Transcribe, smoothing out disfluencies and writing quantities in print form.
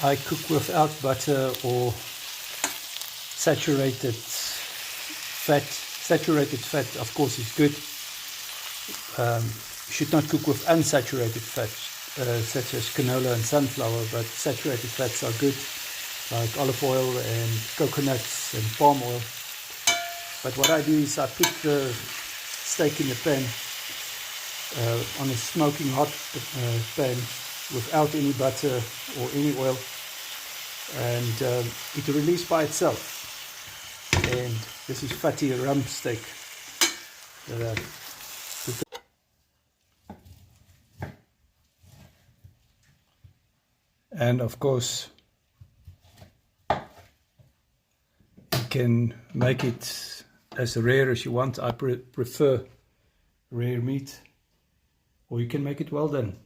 I cook without butter or saturated fat. Saturated fat, of course, is good. You should not cook with unsaturated fats, such as canola and sunflower, but saturated fats are good, like olive oil and coconuts and palm oil. But what I do is I put the steak in the pan, on a smoking hot pan, without any butter or any oil, and it releases by itself. And this is fatty rump steak that I put. And of course, you can make it as rare as you want. I prefer rare meat, or you can make it well done.